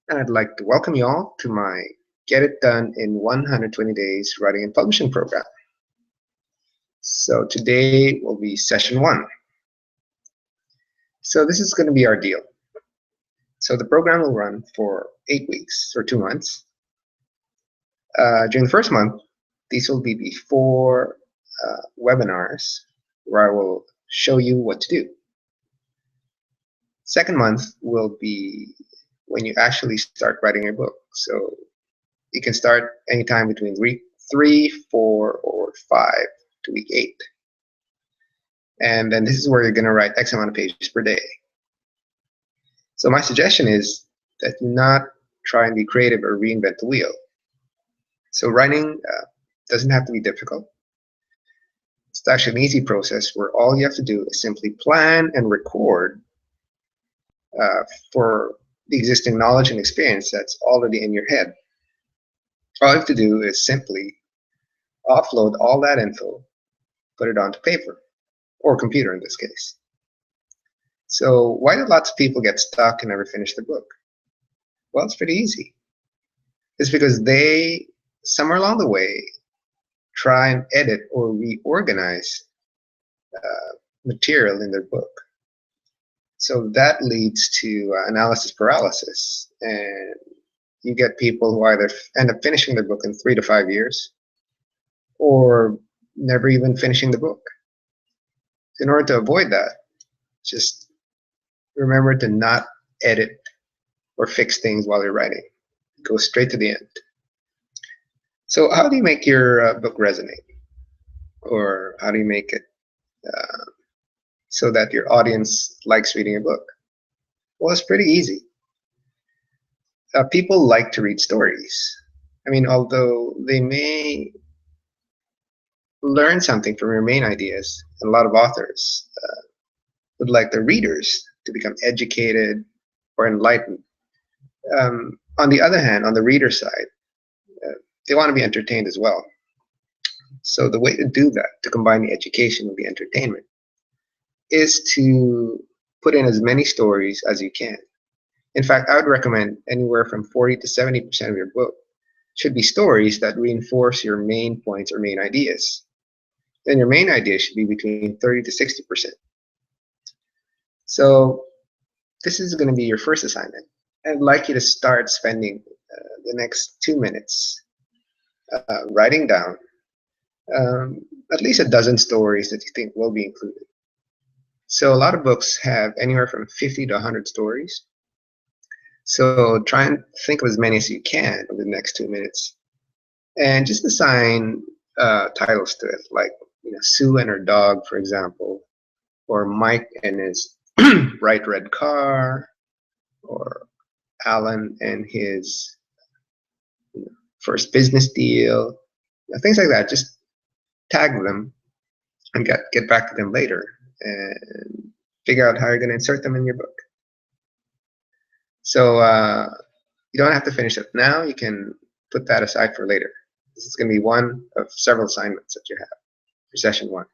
and I'd like to welcome you all to my Get It Done in 120 Days Writing and Publishing program. So today will be session one. So this is going to be our deal. So the program will run for 8 weeks or 2 months. During the first month, these will be the 4 webinars where I will show you what to do. Second month will be when you actually start writing your book. So you can start anytime between week 3, 4, or 5 to week 8. And then this is where you're going to write X amount of pages per day. So my suggestion is that you not try and be creative or reinvent the wheel. So writing doesn't have to be difficult. It's actually an easy process where all you have to do is simply plan and record for the existing knowledge and experience that's already in your head. All you have to do is simply offload all that info, put it onto paper, or computer in this case. So why do lots of people get stuck and never finish the book? Well, it's pretty easy. It's because they, somewhere along the way, try and edit or reorganize material in their book. So that leads to analysis paralysis, and you get people who either end up finishing their book in 3 to 5 years or never even finishing the book. So in order to avoid that, just remember to not edit or fix things while you're writing. Go straight to the end. So how do you make your book resonate? Or how do you make it so that your audience likes reading a book? Well, it's pretty easy. People like to read stories. I mean, although they may learn something from your main ideas, and a lot of authors would like their readers to become educated or enlightened. On the other hand, on the reader side, they want to be entertained as well. So the way to do that, to combine the education with the entertainment, is to put in as many stories as you can. In fact, I would recommend anywhere from 40 to 70% of your book should be stories that reinforce your main points or main ideas. Then your main idea should be between 30 to 60%. So this is going to be your first assignment. I'd like you to start spending the next 2 minutes writing down at least a dozen stories that you think will be included. So a lot of books have anywhere from 50 to 100 stories. So try and think of as many as you can over the next 2 minutes, and just assign titles to it, like Sue and her dog, for example, or Mike and his bright red car, or Alan and his first business deal, things like that. Just tag them and get back to them later and figure out how you're going to insert them in your book. So you don't have to finish it now. You can put that aside for later. This is going to be one of several assignments that you have for session one.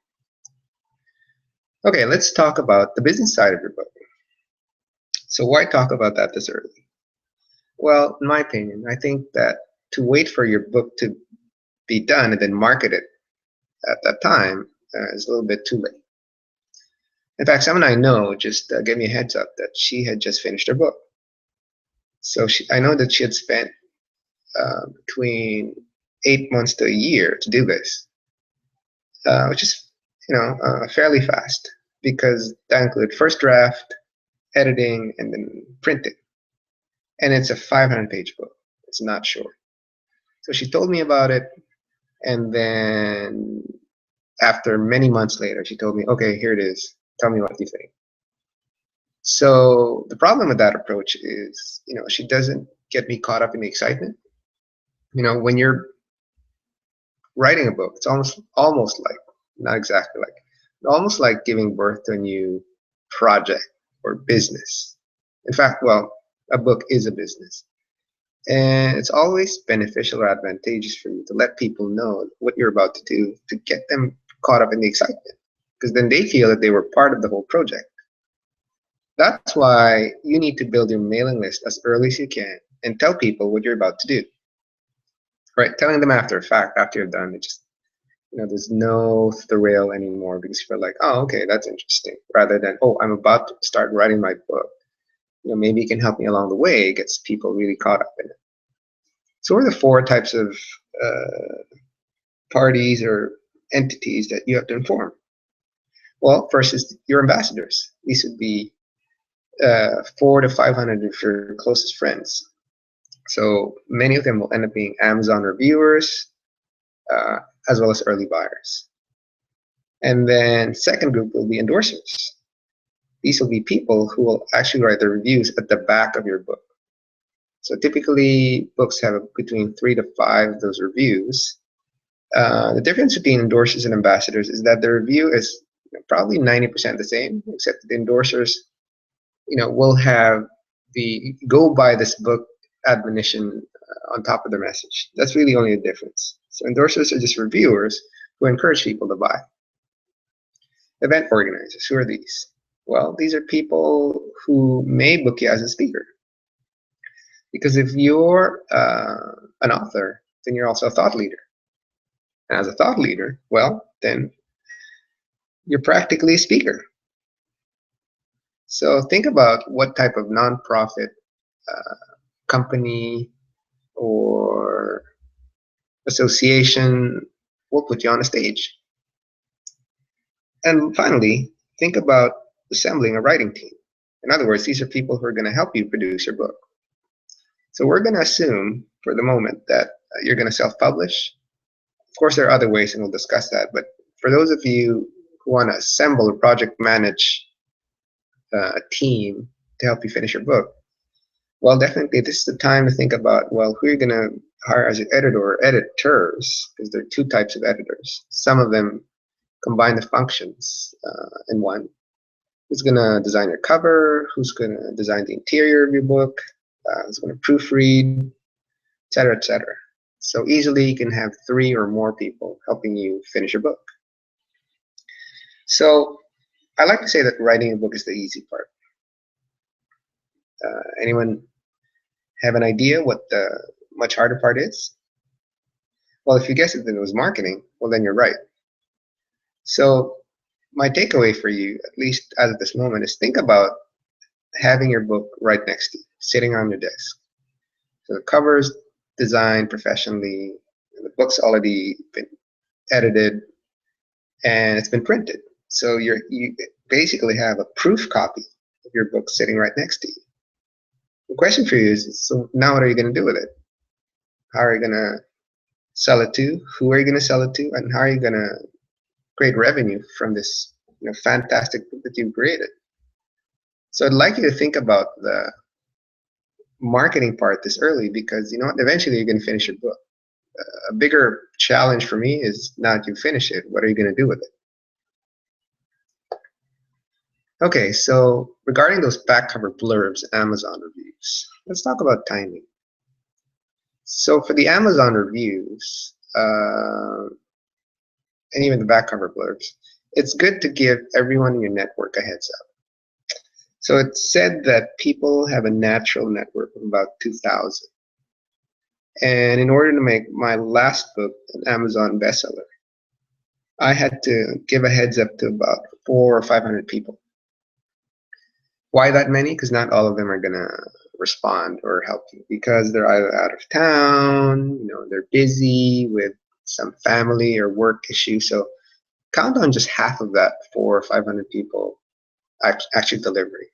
Okay, let's talk about the business side of your book. So why talk about that this early? Well, in my opinion, I think that to wait for your book to be done and then market it at that time is a little bit too late. In fact, someone I know just gave me a heads up that she had just finished her book. So I know that she had spent between 8 months to a year to do this, which is fairly fast, because that included first draft, editing, and then printing. And it's a 500-page book. It's not short. So she told me about it, and then after many months later, she told me, okay, here it is. Tell me what you think. So the problem with that approach is, she doesn't get me caught up in the excitement. When you're writing a book, it's almost like, not exactly like, almost like giving birth to a new project or business. In fact, well, a book is a business. And it's always beneficial or advantageous for you to let people know what you're about to do, to get them caught up in the excitement, because then they feel that they were part of the whole project. That's why you need to build your mailing list as early as you can and tell people what you're about to do. Right? Telling them after a fact, after you're done, it just there's no thrill anymore because you feel like, oh, okay, that's interesting, rather than, oh, I'm about to start writing my book. Maybe it can help me along the way. It gets people really caught up in it. So, what are the four types of parties or entities that you have to inform? Well, first is your ambassadors. These would be 400 to 500 of your closest friends. So many of them will end up being Amazon reviewers, as well as early buyers. And then second group will be endorsers. These will be people who will actually write the reviews at the back of your book. So typically, books have between 3 to 5 of those reviews. The difference between endorsers and ambassadors is that the review is probably 90% the same, except the endorsers, will have the go buy this book admonition on top of their message. That's really only the difference. So endorsers are just reviewers who encourage people to buy. Event organizers, who are these? Well, these are people who may book you as a speaker. Because if you're an author, then you're also a thought leader. And as a thought leader, well, then you're practically a speaker. So think about what type of nonprofit company or association will put you on a stage. And finally, think about assembling a writing team. In other words, these are people who are going to help you produce your book. So we're going to assume for the moment that you're going to self-publish. Of course, there are other ways, and we'll discuss that. But for those of you who want to assemble or project manage a team to help you finish your book, well, definitely this is the time to think about, well, who you're going to hire as your editor or editors, because there are two types of editors. Some of them combine the functions in one. Who's going to design your cover, who's going to design the interior of your book, who's going to proofread, etc., etc. So easily you can have 3 or more people helping you finish your book. So I like to say that writing a book is the easy part. Anyone have an idea what the much harder part is? Well, if you guessed it, then it was marketing, well, then you're right. So my takeaway for you, at least as of this moment, is think about having your book right next to you, sitting on your desk. So the cover's designed professionally, the book's already been edited, and it's been printed. So you basically have a proof copy of your book sitting right next to you. The question for you is, so now what are you going to do with it? How are you going to sell it to? Who are you going to sell it to? And how are you going to create revenue from this fantastic book that you've created? So I'd like you to think about the marketing part this early, because eventually you're going to finish your book. A bigger challenge for me is not you finish it, what are you going to do with it? Okay, so regarding those back cover blurbs, Amazon reviews, let's talk about timing. So for the Amazon reviews, and even the back cover blurbs, it's good to give everyone in your network a heads up. So it's said that people have a natural network of about 2,000. And in order to make my last book an Amazon bestseller, I had to give a heads up to about 400 or 500 people. Why that many? Because not all of them are going to respond or help you, because they're either out of town, they're busy with some family or work issue. So count on just half of that 400 or 500 people actually delivering.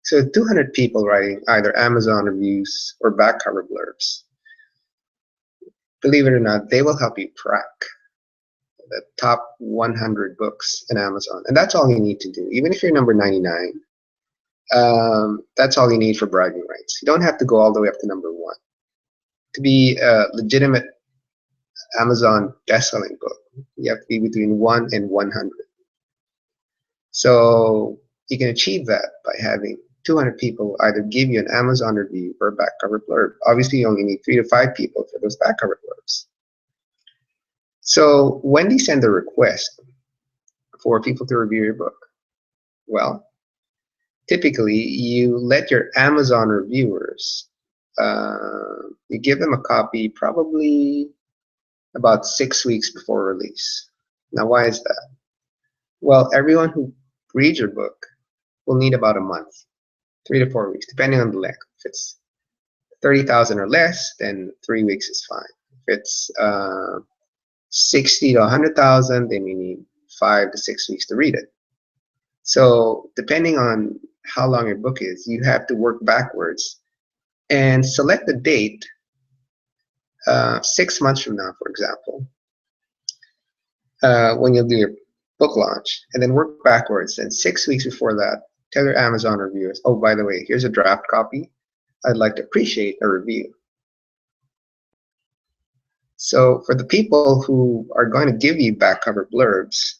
So 200 people writing either Amazon reviews or back cover blurbs. Believe it or not, they will help you crack the top 100 books in Amazon. And that's all you need to do. Even if you're number 99, that's all you need for bragging rights. You don't have to go all the way up to number 1. To be a legitimate Amazon best-selling book, you have to be between 1 and 100. So you can achieve that by having 200 people either give you an Amazon review or a back cover blurb. Obviously, you only need 3 to 5 people for those back cover blurbs. So when do you send a request for people to review your book? Well, typically, you let your Amazon reviewers You give them a copy probably about 6 weeks before release. Now, why is that? Well, everyone who reads your book will need about a month, 3 to 4 weeks, depending on the length. If it's 30,000 or less, then 3 weeks is fine. If it's 60 to 100,000, they may need 5 to 6 weeks to read it. So depending on how long your book is, you have to work backwards and select the date 6 months from now, for example, when you'll do your book launch, and then work backwards. And 6 weeks before that, tell your Amazon reviewers, oh, by the way, here's a draft copy. I'd like to appreciate a review. So for the people who are going to give you back cover blurbs,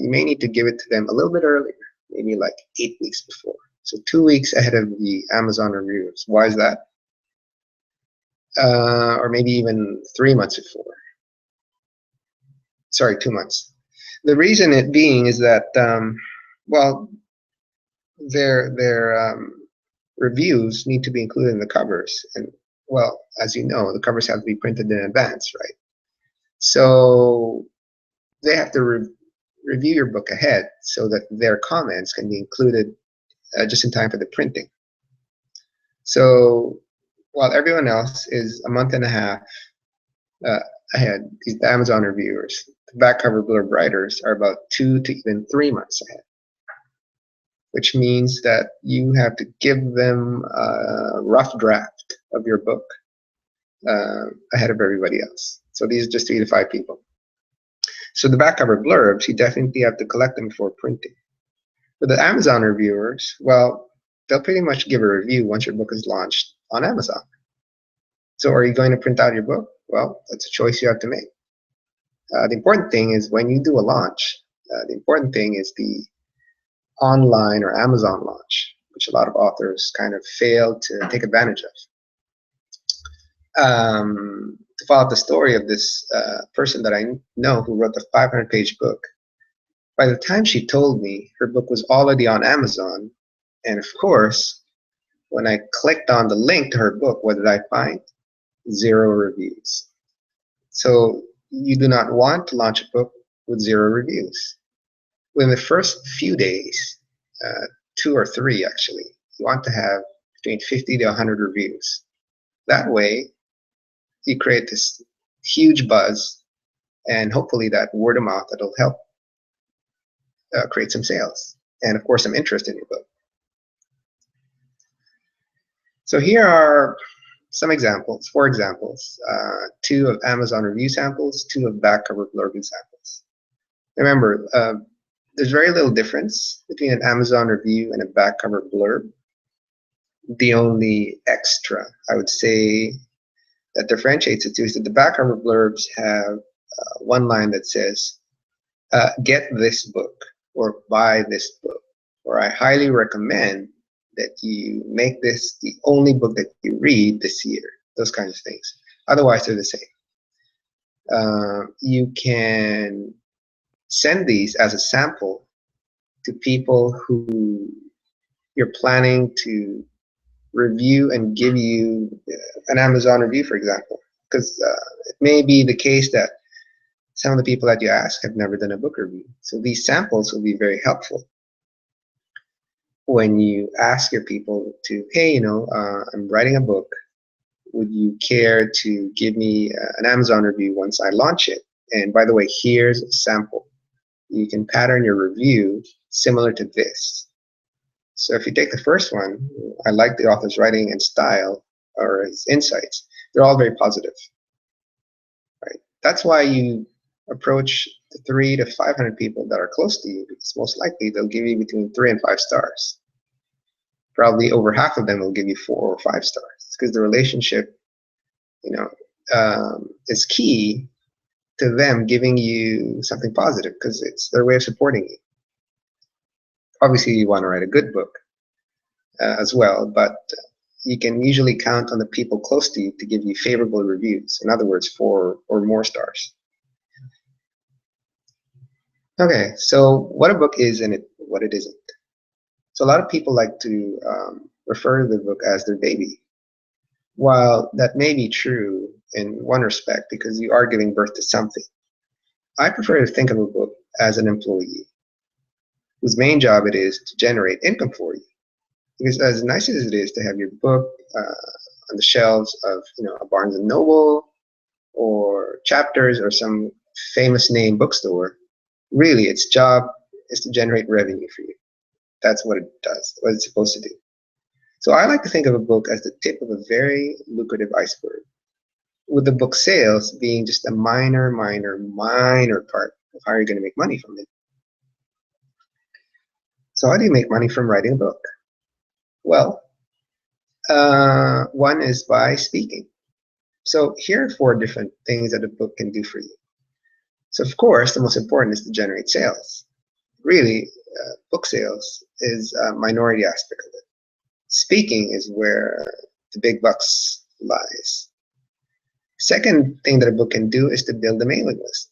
you may need to give it to them a little bit earlier, maybe like 8 weeks before. So 2 weeks ahead of the Amazon reviewers. Why is that? Or maybe even 3 months before. Sorry, 2 months. The reason it being is that, well, their reviews need to be included in the covers. And, well, as you know, the covers have to be printed in advance, right? So they have to review your book ahead so that their comments can be included just in time for the printing. So while everyone else is a month and a half ahead, these Amazon reviewers, the back cover blurb writers are about 2 to even 3 months ahead, which means that you have to give them a rough draft of your book ahead of everybody else. So these are just 3 to 5 people. So the back cover blurbs, you definitely have to collect them before printing. For the Amazon reviewers, well, they'll pretty much give a review once your book is launched on Amazon. So are you going to print out your book? Well, that's a choice you have to make. The important thing is when you do a launch, the important thing is the online or Amazon launch, which a lot of authors kind of fail to take advantage of. To follow up the story of this person that I know who wrote the 500-page book, by the time she told me, her book was already on Amazon. And of course, when I clicked on the link to her book, what did I find? 0 reviews. So you do not want to launch a book with 0 reviews. Within the first few days, 2 or 3 actually, you want to have between 50 to 100 reviews. That way, you create this huge buzz, and hopefully that word of mouth that'll help create some sales, and of course some interest in your book. So here are some examples, 4 examples, 2 of Amazon review samples, 2 of back cover blurb samples. Remember, there's very little difference between an Amazon review and a back cover blurb. The only extra, I would say, that differentiates the two is that the back cover blurbs have one line that says, get this book, or buy this book, or I highly recommend that you make this the only book that you read this year, those kinds of things. Otherwise, they're the same. You can send these as a sample to people who you're planning to review and give you an Amazon review, for example, because it may be the case that some of the people that you ask have never done a book review. So these samples will be very helpful when you ask your people to, hey, you know, I'm writing a book. Would you care to give me an Amazon review once I launch it? And by the way, here's a sample. You can pattern your review similar to this. So if you take the first one, I like the author's writing and style, or his insights. They're all very positive, right? That's why you approach the 300 to 500 people that are close to you, because most likely they'll give you between 3 and 5 stars. Probably over half of them will give you 4 or 5 stars, because the relationship, you know, is key to them giving you something positive, because it's their way of supporting you. Obviously, you want to write a good book as well, but you can usually count on the people close to you to give you favorable reviews. In other words, 4 or more stars. Okay, so what a book is and what it isn't. So a lot of people like to refer to the book as their baby. While that may be true in one respect because you are giving birth to something, I prefer to think of a book as an employee whose main job it is to generate income for you. Because as nice as it is to have your book on the shelves of a Barnes and Noble or Chapters or some famous name bookstore, really its job is to generate revenue for you. That's what it does, what it's supposed to do. So I like to think of a book as the tip of a very lucrative iceberg, with the book sales being just a minor part of how you're going to make money from it. So how do you make money from writing a book? Well, one is by speaking. So here are 4 different things that a book can do for you. So of course, the most important is to generate sales. Really, book sales is a minority aspect of it. Speaking is where the big bucks lies. Second thing that a book can do is to build a mailing list.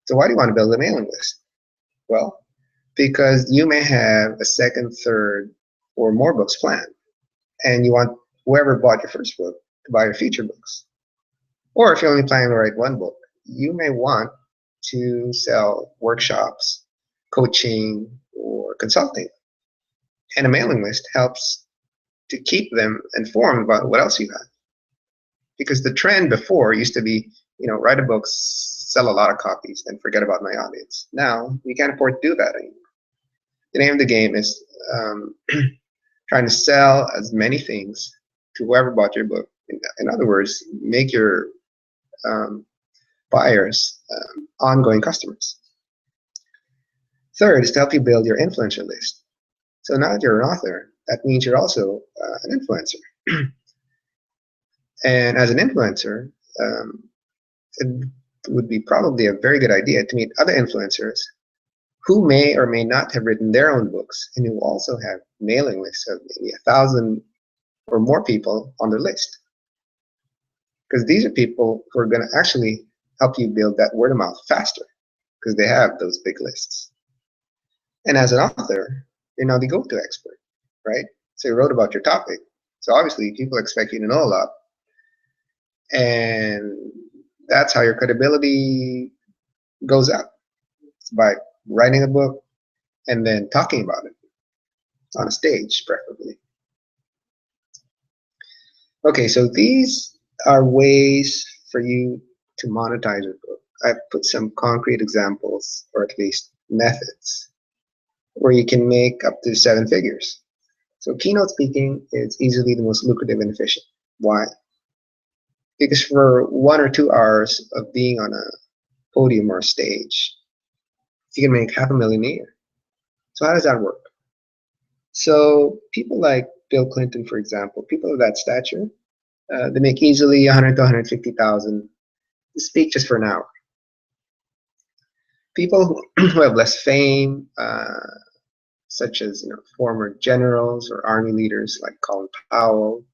So why do you want to build a mailing list? Well, because you may have a second, third, or more books planned, and you want whoever bought your first book to buy your future books. Or if you're only planning to write one book, you may want to sell workshops, coaching, or consulting. And a mailing list helps to keep them informed about what else you have. Because the trend before used to be, write a book, sell a lot of copies, and forget about my audience. Now, we can't afford to do that anymore. The name of the game is trying to sell as many things to whoever bought your book. In other words, make your buyers ongoing customers. Third is to help you build your influencer list. So now that you're an author, that means you're also an influencer. And as an influencer, it would be probably a very good idea to meet other influencers who may or may not have written their own books and who also have mailing lists of maybe 1,000 or more people on their list. Because these are people who are going to actually help you build that word of mouth faster because they have those big lists. And as an author, you're now the go-to expert, right? So you wrote about your topic. So obviously people expect you to know a lot. And that's how your credibility goes up. It's by writing a book and then talking about it on a stage, preferably. Okay, so these are ways for you to monetize your book. I've put some concrete examples, or at least methods, where you can make up to 7 figures. So keynote speaking is easily the most lucrative and efficient. Why? Because for 1 or 2 hours of being on a podium or a stage, you can make $500,000 a year. So how does that work? So people like Bill Clinton, for example, people of that stature, they make easily $100,000 to $150,000 to speak just for an hour. People who have less fame, such as former generals or army leaders like Colin Powell,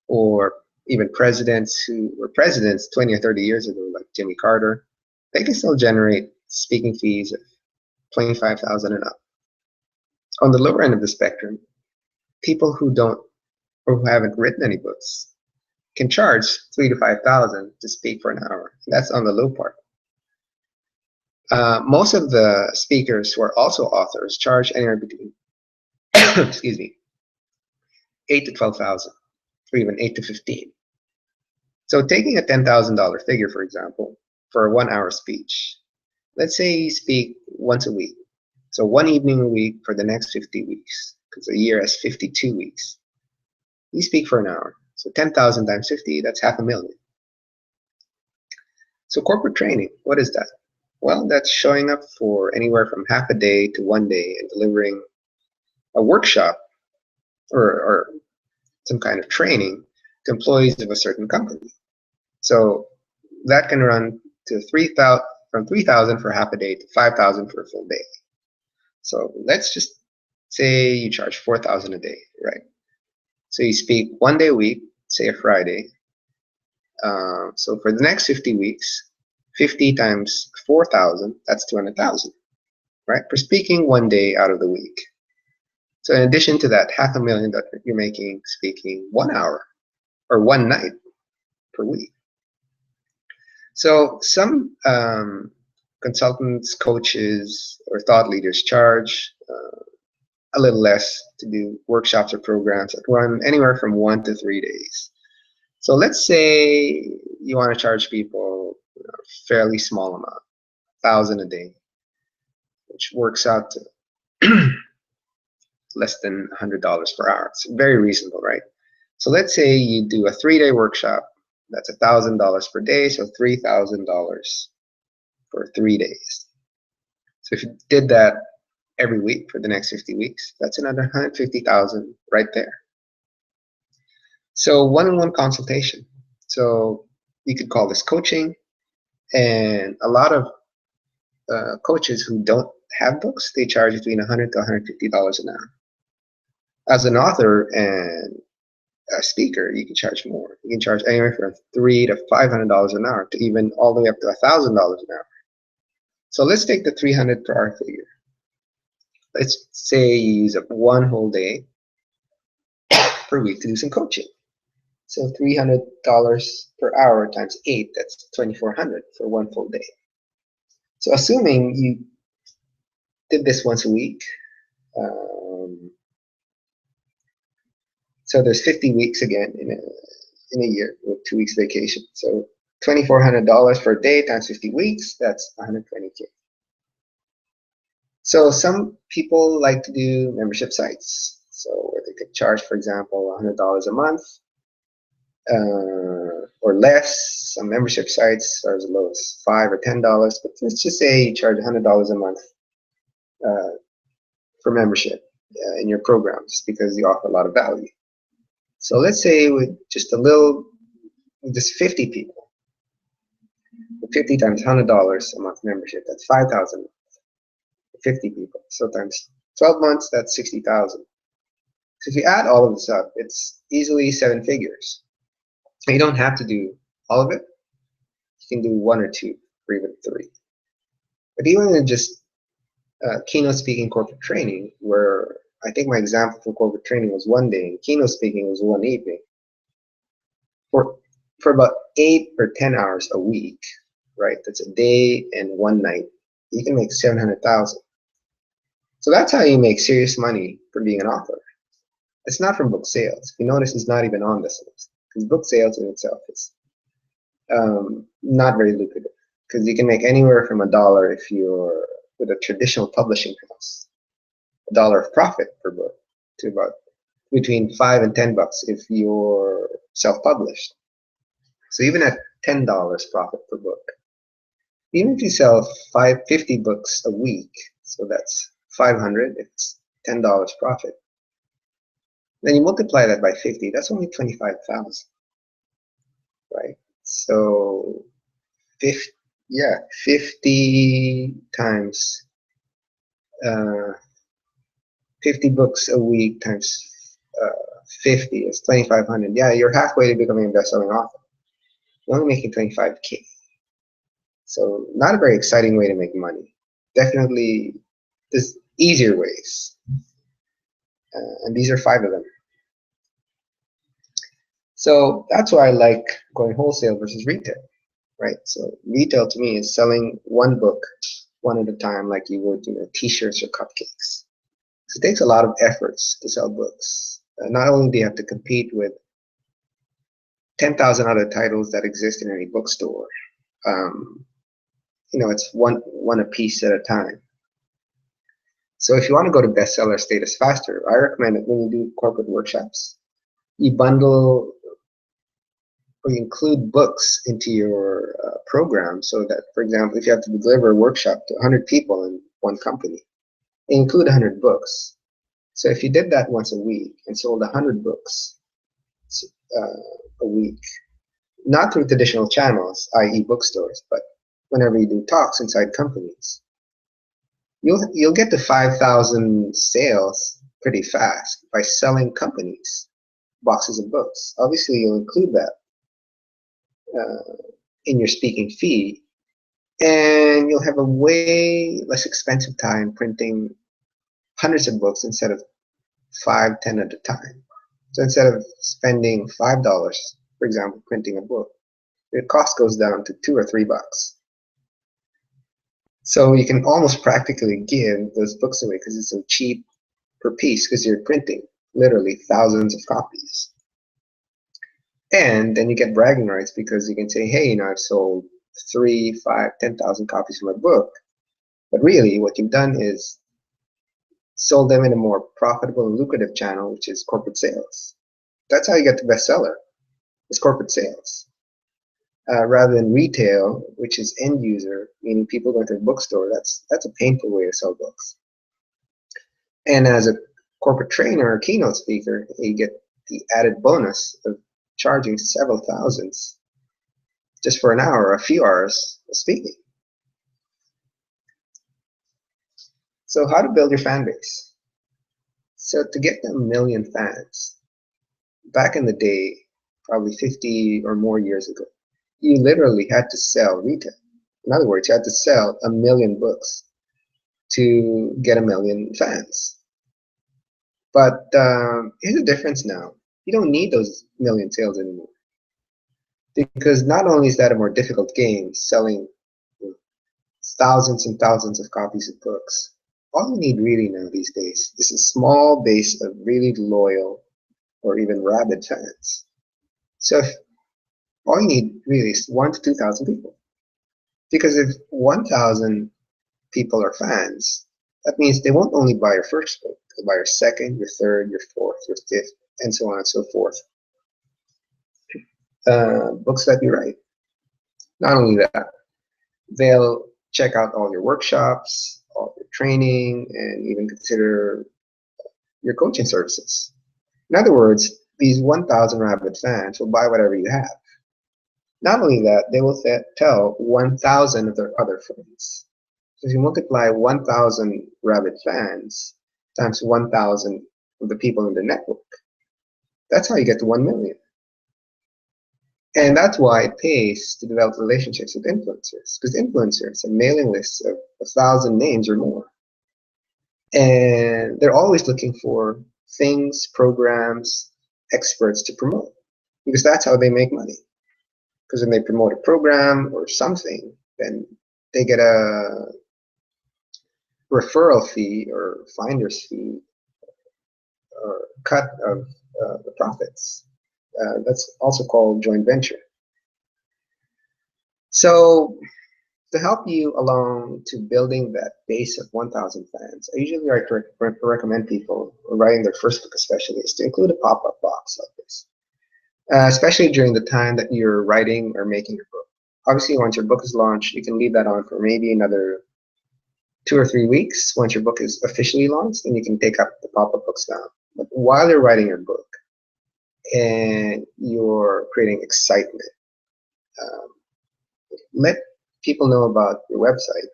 or even presidents who were presidents 20 or 30 years ago, like Jimmy Carter, they can still generate speaking fees of $25,000 and up. On the lower end of the spectrum, people who don't or who haven't written any books can charge $3,000 to $5,000 to speak for an hour. That's on the low part. Most of the speakers who are also authors charge anywhere between, excuse me, $8,000 to $12,000, or even $8,000 to $15,000. So taking a $10,000 figure, for example, for a 1-hour speech, let's say you speak once a week. So 1 evening a week for the next 50 weeks, because a year has 52 weeks. You speak for an hour. So 10,000 times 50, that's $500,000. So corporate training, what is that? Well, that's showing up for anywhere from half a day to 1 day and delivering a workshop or some kind of training to employees of a certain company. So that can run to from 3,000 for half a day to 5,000 for a full day. So let's just say you charge 4,000 a day, right? So you speak 1 day a week, say a Friday. So for the next 50 weeks, 50 times 4,000, that's 200,000, right? For speaking 1 day out of the week. So in addition to that $500,000 that you're making speaking 1 hour or one night per week. So some consultants, coaches, or thought leaders charge a little less to do workshops or programs that run anywhere from 1 to 3 days. So let's say you want to charge people a fairly small amount, 1,000 a day, which works out to less than $100 per hour. It's very reasonable, right? So let's say you do a 3-day workshop. That's $1,000 per day, so $3,000 for 3 days. So if you did that every week for the next 50 weeks, that's another 150,000 right there. So one-on-one consultation. So you could call this coaching, and a lot of coaches who don't have books, they charge between $100 to $150 an hour. As an author and a speaker, you can charge more. You can charge anywhere from $300 to $500 an hour, to even all the way up to $1,000 an hour. So let's take the 300 per hour figure. Let's say you use up one whole day per week to do some coaching. So $300 per hour times 8, that's $2,400 for one full day. So assuming you did this once a week, so there's 50 weeks again in a year with 2 weeks vacation. So $2,400 per day times 50 weeks, that's $120K. So some people like to do membership sites. So where they could charge, for example, $100 a month or less. Some membership sites are as low as $5 or $10. But let's just say you charge $100 a month for membership in your programs because you offer a lot of value. So let's say with just just 50 people, 50 times $100 a month membership, that's $5,000. 50 people. So times 12 months, that's 60,000. So if you add all of this up, it's easily 7 figures. So you don't have to do all of it. You can do 1 or 2 or even 3. But even in just keynote speaking corporate training, where I think my example for corporate training was 1 day and keynote speaking was 1 evening, for about 8 or 10 hours a week, right? That's a day and 1 night. You can make 700,000. So that's how you make serious money from being an author. It's not from book sales. If you notice, it's not even on this list because book sales in itself is not very lucrative because you can make anywhere from $1 if you're with a traditional publishing house, $1 of profit per book, to about between $5 and $10 if you're self-published. So even at $10 profit per book, even if you sell 50 books a week, so that's 500, it's $10 profit. Then you multiply that by 50, that's only 25,000, right? So 50 times 50 books a week times 50 is 2,500. Yeah, you're halfway to becoming a best-selling author. You're only making 25K. So not a very exciting way to make money. Definitely, there's easier ways. And these are 5 of them. So that's why I like going wholesale versus retail, right? So retail to me is selling one book one at a time, like you would, t-shirts or cupcakes. So it takes a lot of efforts to sell books. Not only do you have to compete with 10,000 other titles that exist in any bookstore, it's one a piece at a time. So if you want to go to bestseller status faster, I recommend that when you do corporate workshops, you bundle or you include books into your program so that, for example, if you have to deliver a workshop to 100 people in one company, include 100 books. So if you did that once a week and sold 100 books a week, not through traditional channels, i.e. bookstores, but whenever you do talks inside companies, you'll get to 5,000 sales pretty fast by selling companies boxes of books. Obviously, you'll include that in your speaking fee, and you'll have a way less expensive time printing hundreds of books instead of 5, 10 at a time. So instead of spending $5 for example, printing a book, the cost goes down to $2 or $3. So you can almost practically give those books away because it's so cheap per piece because you're printing literally thousands of copies. And then you get bragging rights because you can say, hey, I've sold 3, 5, 10,000 copies of my book. But really what you've done is sold them in a more profitable and lucrative channel, which is corporate sales. That's how you get the bestseller, is corporate sales. Rather than retail, which is end user, meaning people going to a bookstore, that's a painful way to sell books. And as a corporate trainer or keynote speaker, you get the added bonus of charging several thousands just for an hour or a few hours of speaking. So how to build your fan base? So to get to 1 million fans, back in the day, probably 50 or more years ago, you literally had to sell retail. In other words, you had to sell 1 million books to get 1 million fans. But here's the difference now. You don't need those million sales anymore. Because not only is that a more difficult game, selling thousands and thousands of copies of books, all you need really now these days is a small base of really loyal or even rabid fans. So all you need really is 1,000 to 2,000 people. Because if 1,000 people are fans, that means they won't only buy your first book, they'll buy your second, your third, your fourth, your fifth, and so on and so forth. Books that you write. Not only that, they'll check out all your workshops, all your training, and even consider your coaching services. In other words, these 1,000 rabid fans will buy whatever you have. Not only that, they will tell 1,000 of their other friends. So if you multiply 1,000 rabid fans times 1,000 of the people in the network, that's how you get to 1 million. And that's why it pays to develop relationships with influencers, because influencers have mailing lists of 1,000 names or more. And they're always looking for things, programs, experts to promote, because that's how they make money. Because when they promote a program or something, then they get a referral fee or finder's fee or cut of the profits. That's also called joint venture. So to help you along to building that base of 1,000 fans, I usually like to recommend people writing their first book especially is to include a pop-up box like this, especially during the time that you're writing or making your book. Obviously, once your book is launched, you can leave that on for maybe another 2 or 3 weeks. Once your book is officially launched, then you can take up the pop-up books down. But while you're writing your book and you're creating excitement, let people know about your website.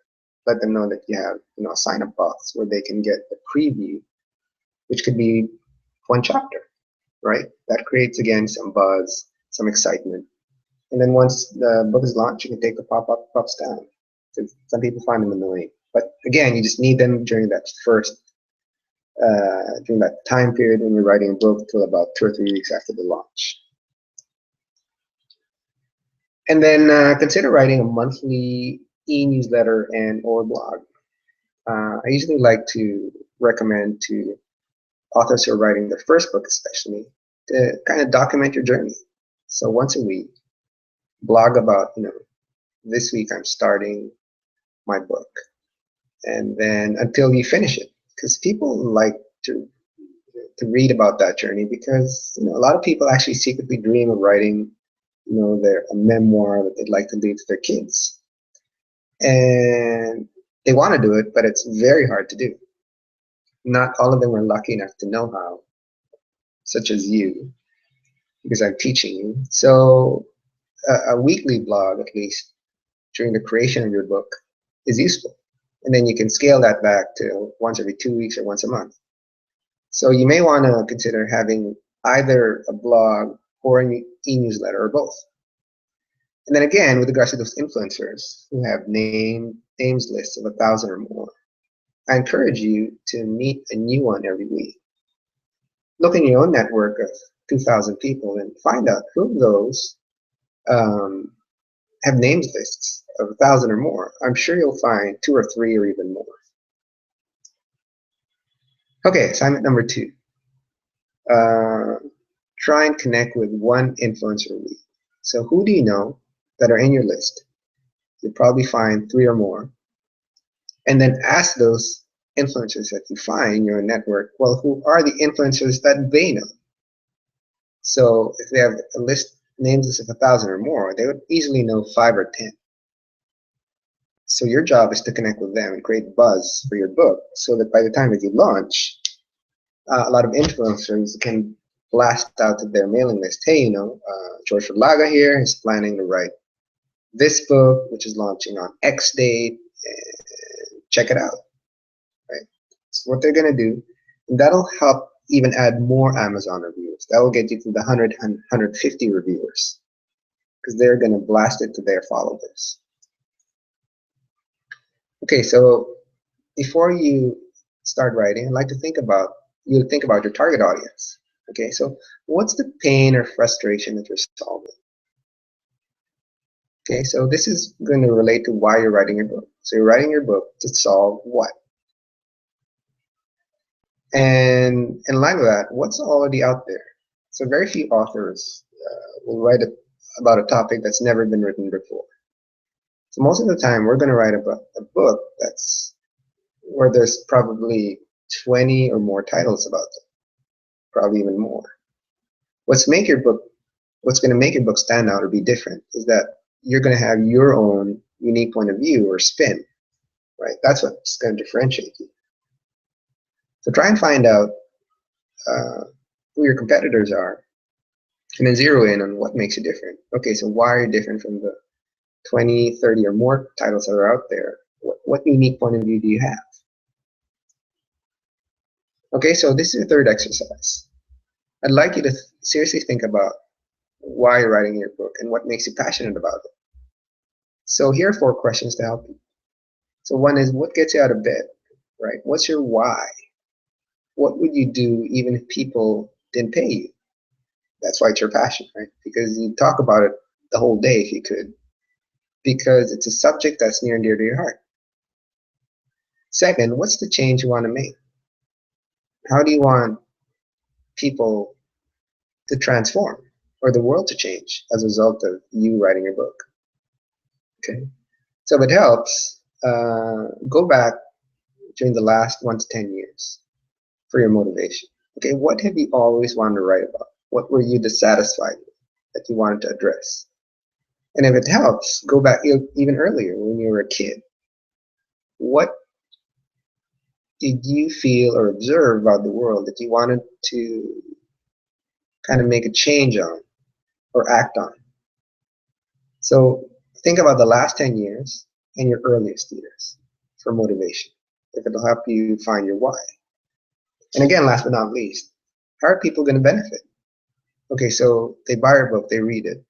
Let them know that you have a sign-up box where they can get a preview, which could be one chapter, right? That creates, again, some buzz, some excitement. And then once the book is launched, you can take the pop-up books down. Because some people find them annoying. But again, you just need them during that during that time period when you're writing a book till about 2 or 3 weeks after the launch. And then consider writing a monthly e-newsletter and or blog. I usually like to recommend to authors who are writing their first book especially to kind of document your journey. So once a week, blog about, this week I'm starting my book. And then until you finish it, because people like to read about that journey, because a lot of people actually secretly dream of writing a memoir that they'd like to leave to their kids. And they want to do it, but it's very hard to do. Not all of them are lucky enough to know how, such as you, because I'm teaching you. So a weekly blog, at least, during the creation of your book is useful. And then you can scale that back to once every 2 weeks or once a month. So you may want to consider having either a blog or an e-newsletter or both. And then again, with regards to those influencers who have names lists of 1,000 or more, I encourage you to meet a new one every week. Look in your own network of 2,000 people and find out who of those um, have names lists of 1,000 or more. I'm sure you'll find 2 or 3 or even more. Okay, assignment number 2. Try and connect with one influencer a week. So who do you know that are in your list? You'll probably find 3 or more. And then ask those influencers that you find in your network, well, who are the influencers that they know? So if they have a list, names list of 1,000 or more, they would easily know 5 or 10. So your job is to connect with them and create buzz for your book so that by the time that you launch, a lot of influencers can blast out to their mailing list, hey, George Verlaga here is planning to write this book, which is launching on X date, and check it out, right? So what they're going to do, and that'll help even add more Amazon reviewers. That will get you to the 100 and 150 reviewers because they're going to blast it to their followers. Okay, so before you start writing, I'd like to think about your target audience. Okay, so what's the pain or frustration that you're solving? Okay, so this is going to relate to why you're writing your book. So you're writing your book to solve what? And in line with that, what's already out there? So very few authors will write about a topic that's never been written before. So most of the time, we're going to write about a book that's where there's probably 20 or more titles about it, probably even more. What's going to make your book stand out or be different is that you're going to have your own unique point of view or spin, right? That's what's going to differentiate you. So try and find out who your competitors are and then zero in on what makes you different. Okay, so why are you different from the 20, 30 or more titles that are out there? What unique point of view do you have? Okay, so this is the third exercise. I'd like you to seriously think about why you're writing your book and what makes you passionate about it. So here are 4 questions to help you. So one is, what gets you out of bed, right? What's your why? What would you do even if people didn't pay you? That's why it's your passion, right? Because you talk about it the whole day if you could, because it's a subject that's near and dear to your heart. Second, what's the change you want to make? How do you want people to transform or the world to change as a result of you writing your book? Okay, so if it helps, go back during the last 1 to 10 years for your motivation. Okay, what have you always wanted to write about? What were you dissatisfied with that you wanted to address? And if it helps, go back even earlier when you were a kid. What did you feel or observe about the world that you wanted to kind of make a change on or act on? So think about the last 10 years and your earliest years for motivation, if it'll help you find your why. And again, last but not least, how are people going to benefit? Okay, so they buy your book, they read it.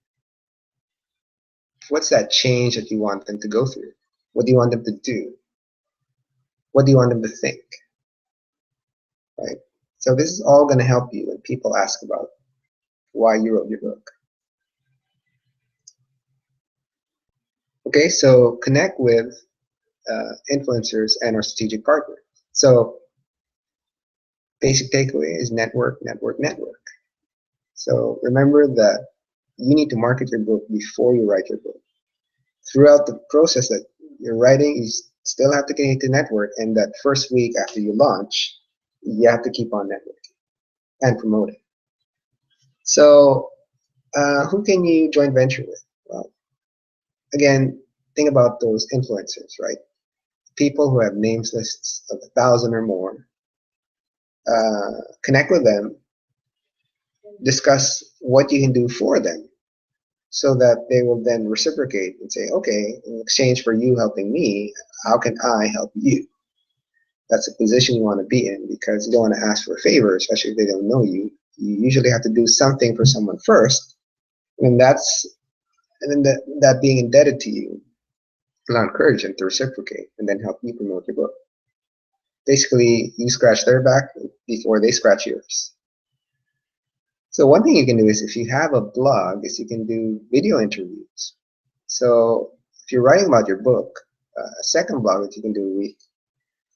What's that change that you want them to go through? What do you want them to do? What do you want them to think? Right? So this is all going to help you when people ask about why you wrote your book. Okay, so connect with influencers and our strategic partner. So basic takeaway is network, network, network. So remember that you need to market your book before you write your book. Throughout the process that you're writing, you still have to continue to network, and that first week after you launch, you have to keep on networking and promoting. So who can you joint venture with? Well, again, think about those influencers, right? People who have names lists of 1,000 or more. Connect with them, discuss what you can do for them so that they will then reciprocate and say, okay, in exchange for you helping me, how can I help you? That's a position you want to be in because you don't want to ask for a favor, especially if they don't know you. You usually have to do something for someone first, and then that being indebted to you will encourage them to reciprocate and then help you promote your book. Basically, you scratch their back before they scratch yours. So one thing you can do is, if you have a blog, is you can do video interviews. So if you're writing about your book, a second blog that you can do a week.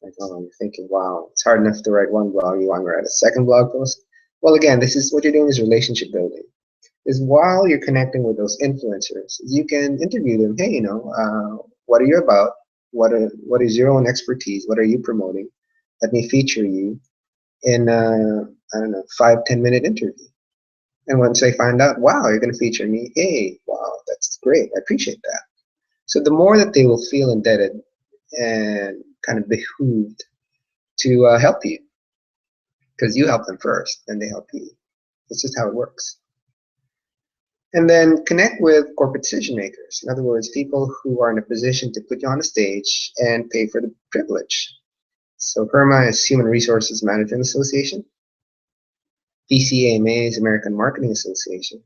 Like, oh, you're thinking, wow, it's hard enough to write one blog. You want to write a second blog post? Well, again, this is what you're doing is relationship building. Is while you're connecting with those influencers, you can interview them. Hey, what are you about? What is your own expertise? What are you promoting? Let me feature you in I don't know, 5-10 minute interview. And once they find out, wow, you're going to feature me, hey, wow, that's great. I appreciate that. So the more that they will feel indebted and kind of behooved to help you, because you help them first, and they help you. That's just how it works. And then connect with corporate decision makers. In other words, people who are in a position to put you on a stage and pay for the privilege. So HRMA is Human Resources Management Association. BCAMA is American Marketing Association.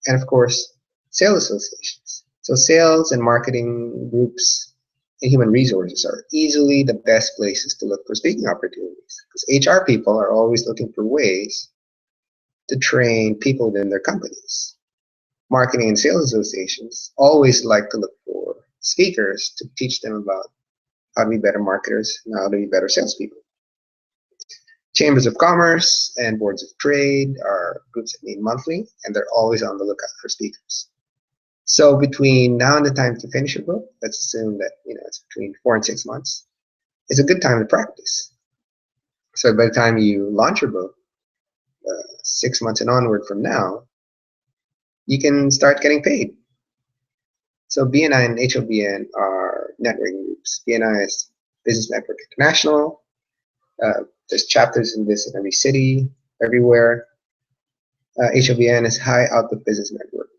And of course, sales associations. So sales and marketing groups and human resources are easily the best places to look for speaking opportunities, because HR people are always looking for ways to train people within their companies. Marketing and sales associations always like to look for speakers to teach them about how to be better marketers and how to be better salespeople. Chambers of Commerce and boards of trade are groups that meet monthly, and they're always on the lookout for speakers. So between now and the time to finish your book, let's assume that it's between 4 and 6 months. It's a good time to practice. So by the time you launch your book, 6 months and onward from now, you can start getting paid. So BNI and HOBN are networking groups. BNI is Business Network International. There's chapters in this in every city, everywhere. HOBN is High Output Business Network.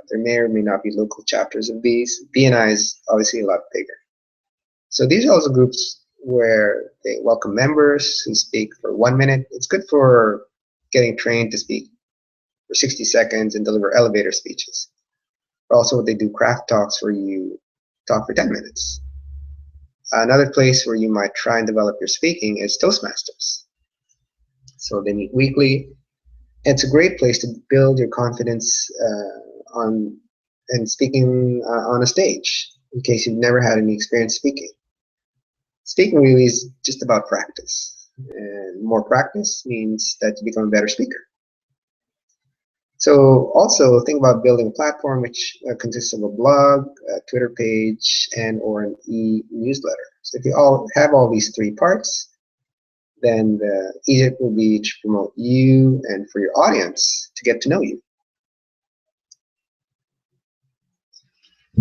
There may or may not be local chapters of these. BNI is obviously a lot bigger. So these are also groups where they welcome members who speak for 1 minute. It's good for getting trained to speak for 60 seconds and deliver elevator speeches. But also they do craft talks where you talk for 10 minutes. Another place where you might try and develop your speaking is Toastmasters. So they meet weekly. It's a great place to build your confidence on speaking on a stage, in case you've never had any experience speaking. Speaking really is just about practice, and more practice means that you become a better speaker. So also think about building a platform which consists of a blog, a Twitter page, and or an e-newsletter. So if you all have all these three parts, then the easier it will be to promote you and for your audience to get to know you.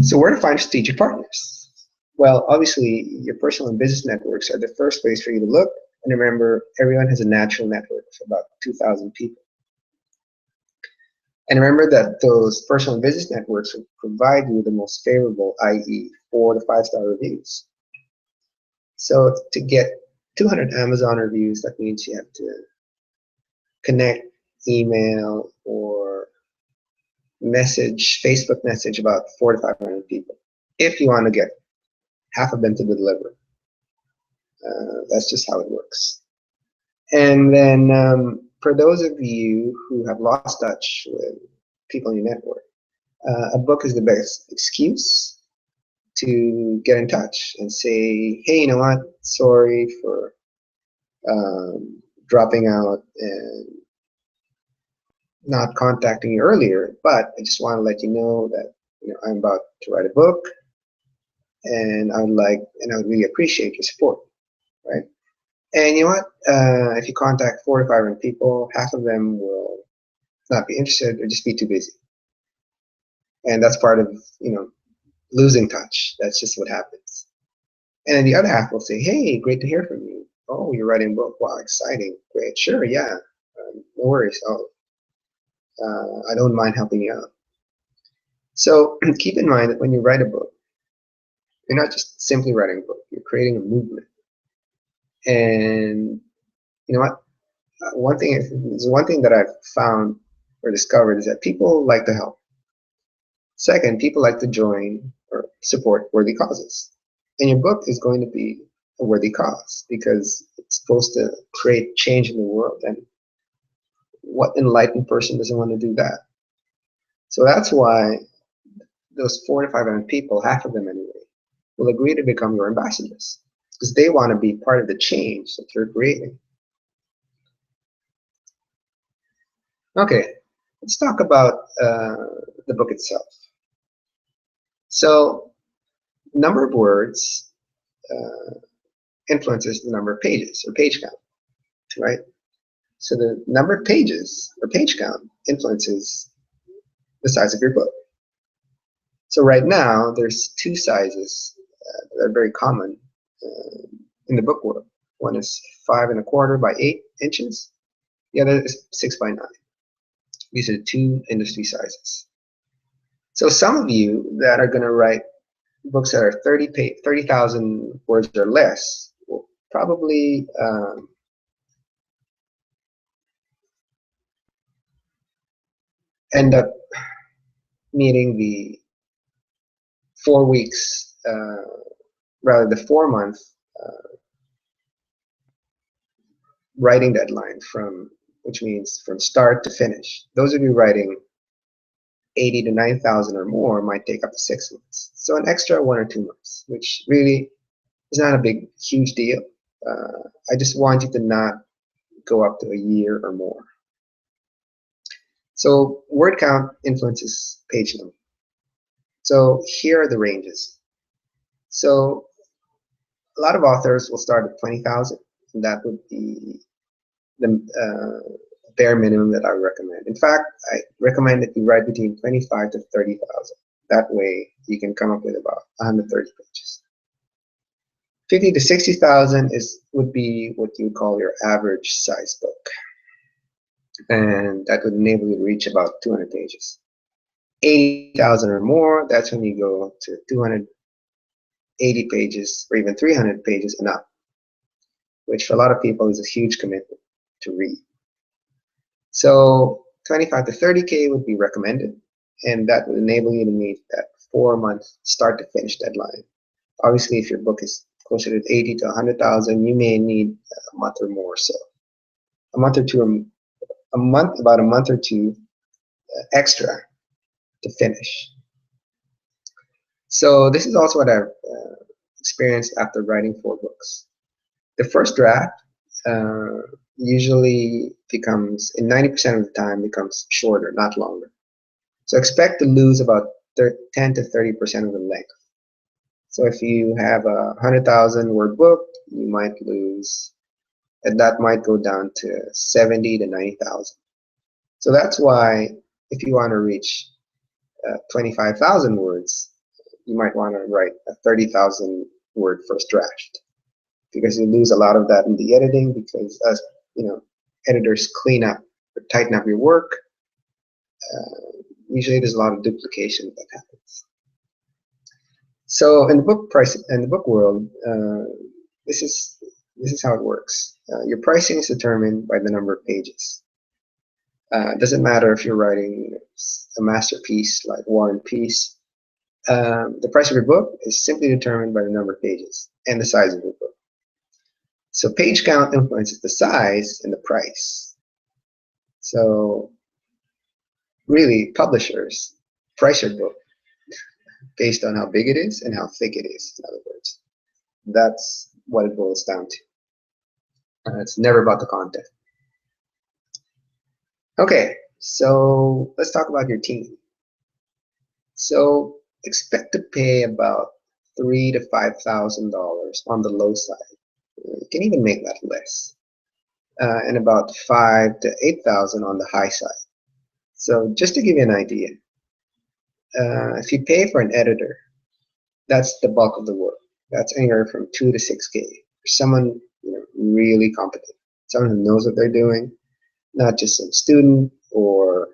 So where to find strategic partners? Well, obviously, your personal and business networks are the first place for you to look. And remember, everyone has a natural network of about 2,000 people. And remember that those personal and business networks will provide you the most favorable, i.e. 4 to 5-star reviews. So to get 200 Amazon reviews, that means you have to connect, email, or Facebook message about 400 to 500 people if you want to get half of them to deliver. That's just how it works. And then for those of you who have lost touch with people in your network, a book is the best excuse to get in touch and say, hey, you know what, sorry for dropping out and not contacting you earlier, but I just want to let you know that I'm about to write a book, and I would really appreciate your support, right? And you know what? If you contact 400 to 500 people, half of them will not be interested or just be too busy, and that's part of losing touch. That's just what happens. And then the other half will say, "Hey, great to hear from you. Oh, you're writing a book. Wow, exciting. Great. Sure, yeah. No worries. I don't mind helping you out." So keep in mind that when you write a book, you're not just simply writing a book. You're creating a movement. And you know what? One thing that I've found or discovered is that people like to help. Second, people like to join or support worthy causes. And your book is going to be a worthy cause because it's supposed to create change in the world. And what enlightened person doesn't want to do that? So that's why those 400 to 500 people, half of them anyway, will agree to become your ambassadors because they want to be part of the change that you're creating. Okay, let's talk about the book itself. So, number of words influences the number of pages or page count, right? So the number of pages or page count influences the size of your book. So right now, there's two sizes that are very common in the book world. One is 5 1/4 by 8 inches. The other is 6 by 9. These are two industry sizes. So some of you that are going to write books that are 30,000 words or less will probably end up meeting the 4 weeks, rather the 4-month writing deadline which means from start to finish. Those of you writing 80 to 9,000 or more might take up to 6 months. So an extra 1 or 2 months, which really is not a huge deal. I just want you to not go up to a year or more. So word count influences page number. So here are the ranges. So a lot of authors will start at 20,000, and that would be the bare minimum that I would recommend. In fact, I recommend that you write between 25 to 30,000. That way, you can come up with about 130 pages. 50 to 60,000 would be what you would call your average size book, and that would enable you to reach about 200 pages. 80,000 or more, that's when you go to 280 pages or even 300 pages and up, which for a lot of people is a huge commitment to read. So 25 to 30K would be recommended, and that would enable you to meet that 4-month start to finish deadline. Obviously, if your book is closer to 80 to 100,000, you may need a month or more. So a month or two, about a month or two extra to finish. So this is also what I've experienced after writing 4 books. The first draft usually becomes, in 90% of the time, becomes shorter, not longer. So expect to lose about 10 to 30% of the length. So if you have a 100,000 word book, you might lose, and that might go down to 70 to 90,000. So that's why if you want to reach 25,000 words, you might want to write a 30,000 word first draft, because you lose a lot of that in the editing, because as editors clean up or tighten up your work, usually there's a lot of duplication that happens. So in the book world, this is how it works. Your pricing is determined by the number of pages. It doesn't matter if you're writing a masterpiece like War and Peace. The price of your book is simply determined by the number of pages and the size of your book. So page count influences the size and the price. So really, publishers price your book based on how big it is and how thick it is, in other words. That's what it boils down to. It's never about the content. Okay, so let's talk about your team. So expect to pay about $3,000 to $5,000 on the low side. You can even make that less, and about $5,000 to $8,000 on the high side. So just to give you an idea, if you pay for an editor, that's the bulk of the work. That's anywhere from $2,000 to $6,000 for someone really competent, someone who knows what they're doing, not just some student or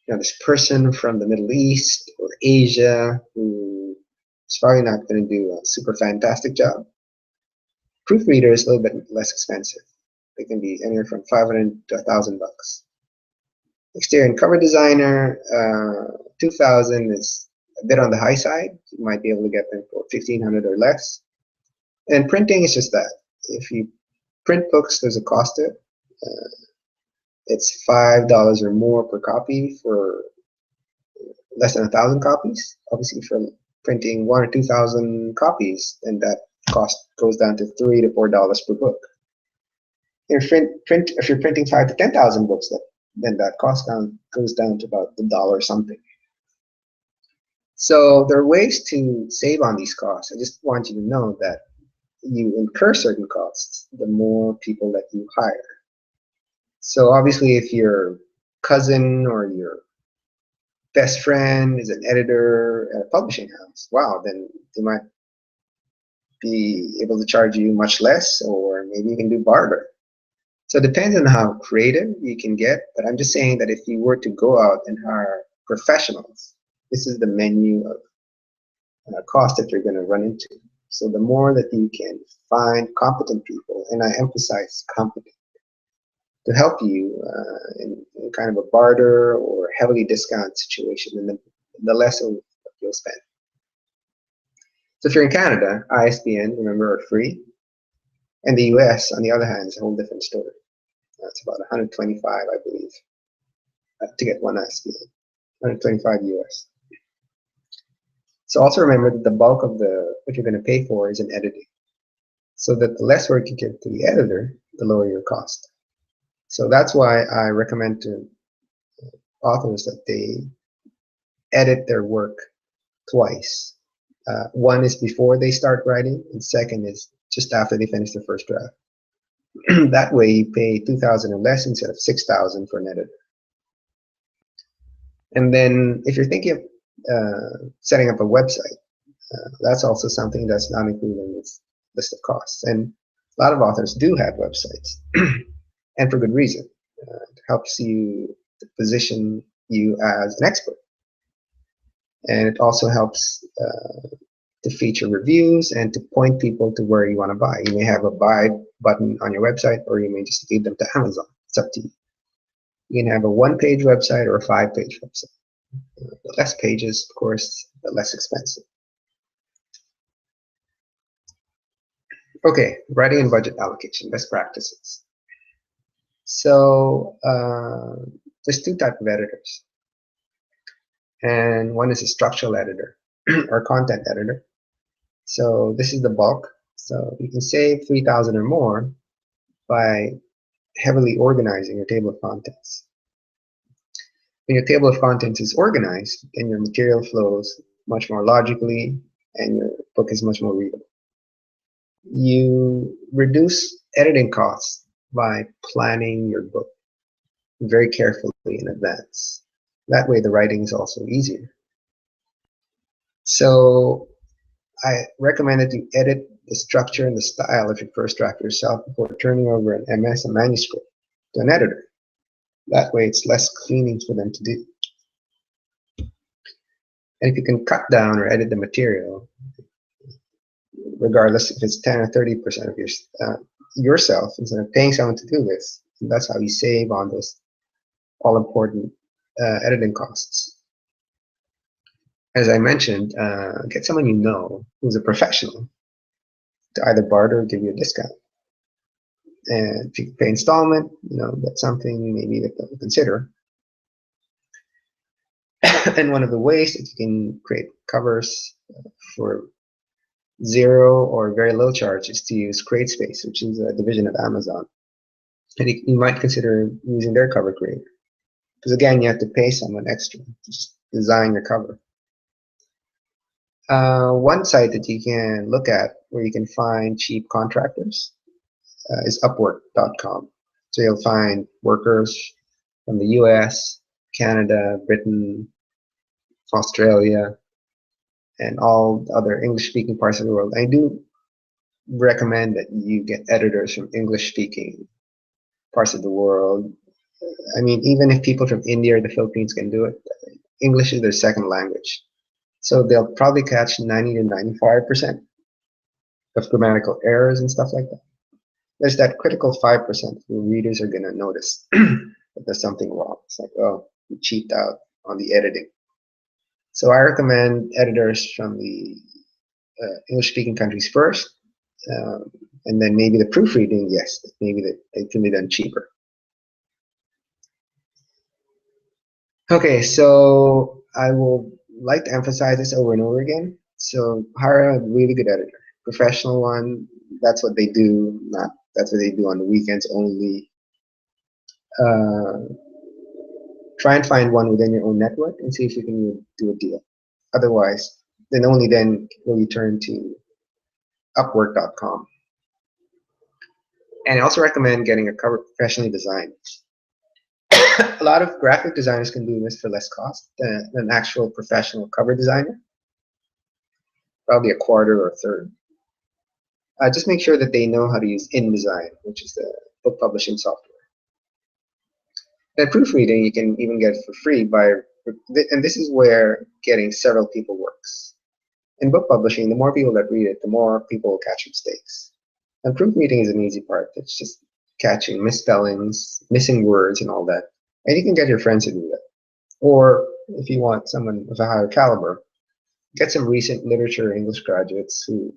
this person from the Middle East or Asia who is probably not going to do a super fantastic job. Proofreader is a little bit less expensive. They can be anywhere from $500 to $1,000. Exterior and cover designer, $2,000 is a bit on the high side. You might be able to get them for $1,500 or less. And printing is just that. If you print books, there's a cost to it. it's $5 or more per copy for less than 1,000 copies. Obviously, for printing 1 or 2,000 copies, then that cost goes down to $3 to $4 per book. If you're printing 5 to 10,000 books, then that cost goes down to about $1 something. So there are ways to save on these costs. I just want you to know that you incur certain costs the more people that you hire. So obviously, if your cousin or your best friend is an editor at a publishing house, wow, then they might be able to charge you much less, or maybe you can do barter. So it depends on how creative you can get, but I'm just saying that if you were to go out and hire professionals, this is the menu of cost that you're going to run into. So the more that you can find competent people, and I emphasize competent, to help you in kind of a barter or heavily discount situation, and the less you'll spend. So if you're in Canada, ISBN, remember, are free. And the US, on the other hand, is a whole different story. It's about 125, I believe, to get one ISBN, 125 US. So also remember that the bulk of what you're going to pay for is in editing. So that the less work you give to the editor, the lower your cost. So that's why I recommend to authors that they edit their work twice. One is before they start writing, and second is just after they finish the first draft. That way you pay $2,000 or less instead of $6,000 for an editor. And then if you're thinking of setting up a website, that's also something that's not included in this list of costs. And a lot of authors do have websites, and for good reason. It helps you to position you as an expert. And it also helps to feature reviews and to point people to where you want to buy. You may have a buy button on your website, or you may just lead them to Amazon. It's up to you. You can have a one-page website or a 5-page website. The less pages, of course, the less expensive. Okay, writing and budget allocation, best practices. So there's two types of editors. And one is a structural editor or content editor. So this is the bulk. So you can save 3,000 or more by heavily organizing your table of contents. When your table of contents is organized, then your material flows much more logically and your book is much more readable. You reduce editing costs by planning your book very carefully in advance. That way the writing is also easier. So I recommend that you edit the structure and the style of your first draft yourself before turning over an MS, a manuscript, to an editor. That way it's less cleaning for them to do. And if you can cut down or edit the material, regardless if it's 10 or 30% of yourself, instead of paying someone to do this, that's how you save on those all-important editing costs. As I mentioned, get someone you know who's a professional to either barter or give you a discount. And if you can pay installment, that's something maybe that they'll consider. And one of the ways that you can create covers for zero or very low charge is to use CreateSpace, which is a division of Amazon. And you might consider using their cover creator. Because again, you have to pay someone extra to just design your cover. One site that you can look at where you can find cheap contractors is Upwork.com. So you'll find workers from the US, Canada, Britain, Australia, and all other English-speaking parts of the world. I do recommend that you get editors from English-speaking parts of the world. I mean, even if people from India or the Philippines can do it, English is their second language. So they'll probably catch 90 to 95% of grammatical errors and stuff like that. There's that critical 5% where readers are going to notice that there's something wrong. It's like, oh, you cheaped out on the editing. So I recommend editors from the English-speaking countries first, and then maybe the proofreading, yes, maybe it can be done cheaper. Okay, so I will like to emphasize this over and over again. So hire a really good editor, professional one. That's what they do. Not that's what they do on the weekends only. Uh, Try and find one within your own network and see if you can do a deal. Otherwise, then only then will you turn to Upwork.com. And I also recommend getting a cover professionally designed. A lot of graphic designers can do this for less cost than an actual professional cover designer, probably a quarter or a third. Just make sure that they know how to use InDesign, which is the book publishing software. And proofreading, you can even get for free and this is where getting several people works. In book publishing, the more people that read it, the more people will catch mistakes. And proofreading is an easy part. It's just catching misspellings, missing words, and all that. And you can get your friends to do that. Or if you want someone of a higher caliber, get some recent literature English graduates who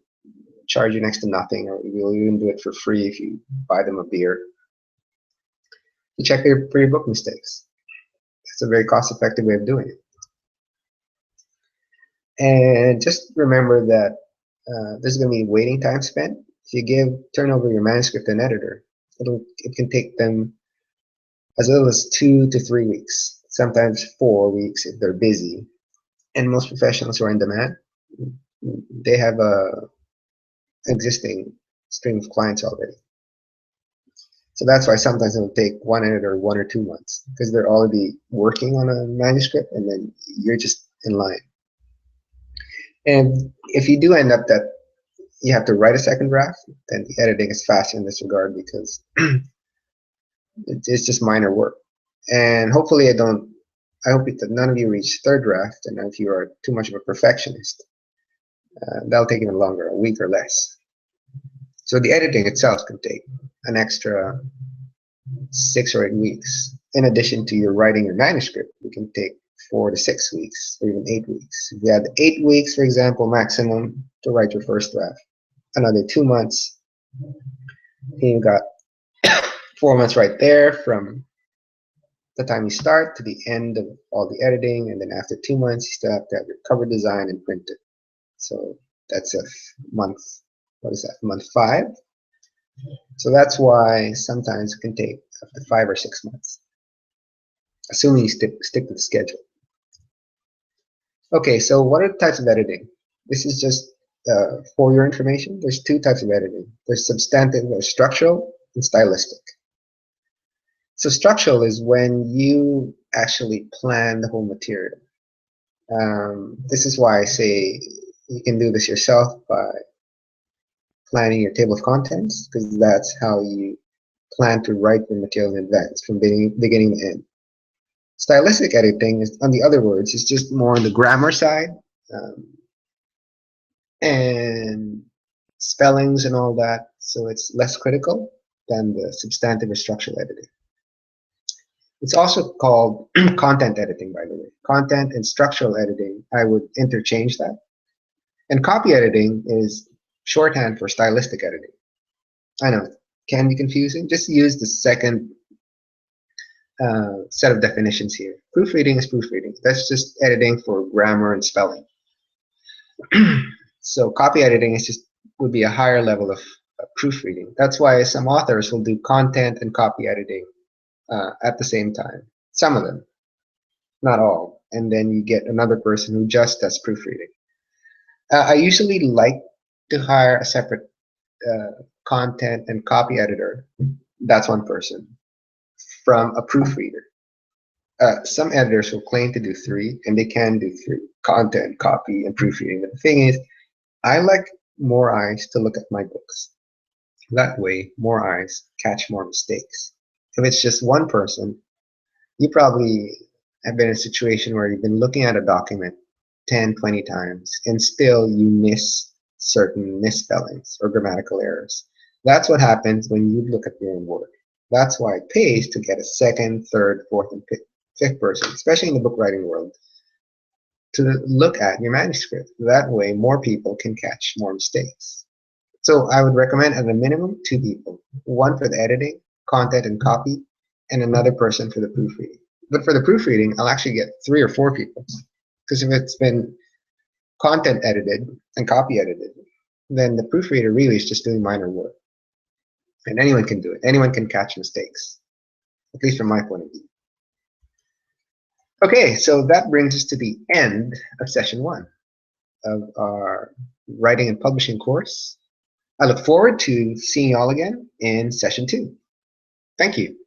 charge you next to nothing, or will even do it for free if you buy them a beer, to check for your book mistakes. It's a very cost-effective way of doing it. And just remember that there's going to be waiting time spent. If you turn over your manuscript to an editor, it can take them as little as 2 to 3 weeks, sometimes 4 weeks if they're busy. And most professionals who are in demand, they have a existing stream of clients already. So that's why sometimes it'll take one editor 1 or 2 months because they're already working on a manuscript and then you're just in line. And if you do end up that you have to write a second draft, then the editing is faster in this regard because it's just minor work. And hopefully I hope that none of you reach third draft, and if you are too much of a perfectionist, that'll take even longer, a week or less. So the editing itself can take an extra 6 or 8 weeks. In addition to your writing your manuscript, it can take 4 to 6 weeks or even 8 weeks. If you had 8 weeks, for example, maximum to write your first draft, another 2 months, you got 4 months right there from the time you start to the end of all the editing, and then after 2 months, you still have to have your cover design and printed. So that's a month. What is that? Month 5. So that's why sometimes it can take up to 5 or 6 months, assuming you stick to the schedule. Okay, so what are the types of editing? This is just for your information. There's 2 types of editing. There's substantive or structural and stylistic. So structural is when you actually plan the whole material. This is why I say you can do this yourself by planning your table of contents, because that's how you plan to write the material in advance from beginning to end. Stylistic editing, is, on the other words, is just more on the grammar side and spellings and all that, so it's less critical than the substantive or structural editing. It's also called content editing, by the way. Content and structural editing, I would interchange that. And copy editing is shorthand for stylistic editing. I know, it can be confusing. Just use the second set of definitions here. Proofreading is proofreading. That's just editing for grammar and spelling. So copy editing would be a higher level of proofreading. That's why some authors will do content and copy editing at the same time. Some of them, not all. And then you get another person who just does proofreading. I usually like to hire a separate content and copy editor. That's one person from a proofreader. Some editors will claim to do 3, and they can do 3: content, copy, and proofreading. But the thing is, I like more eyes to look at my books. That way, more eyes catch more mistakes. If it's just one person, you probably have been in a situation where you've been looking at a document 10, 20 times, and still you miss certain misspellings or grammatical errors. That's what happens when you look at your own work. That's why it pays to get a second, third, fourth, and fifth person, especially in the book writing world, to look at your manuscript. That way, more people can catch more mistakes. So I would recommend at a minimum 2 people, one for the editing, content, and copy, and another person for the proofreading. But for the proofreading, I'll actually get 3 or 4 people. Because if it's been content edited and copy edited, then the proofreader really is just doing minor work. And anyone can do it. Anyone can catch mistakes, at least from my point of view. Okay, so that brings us to the end of session 1 of our writing and publishing course. I look forward to seeing you all again in session 2. Thank you.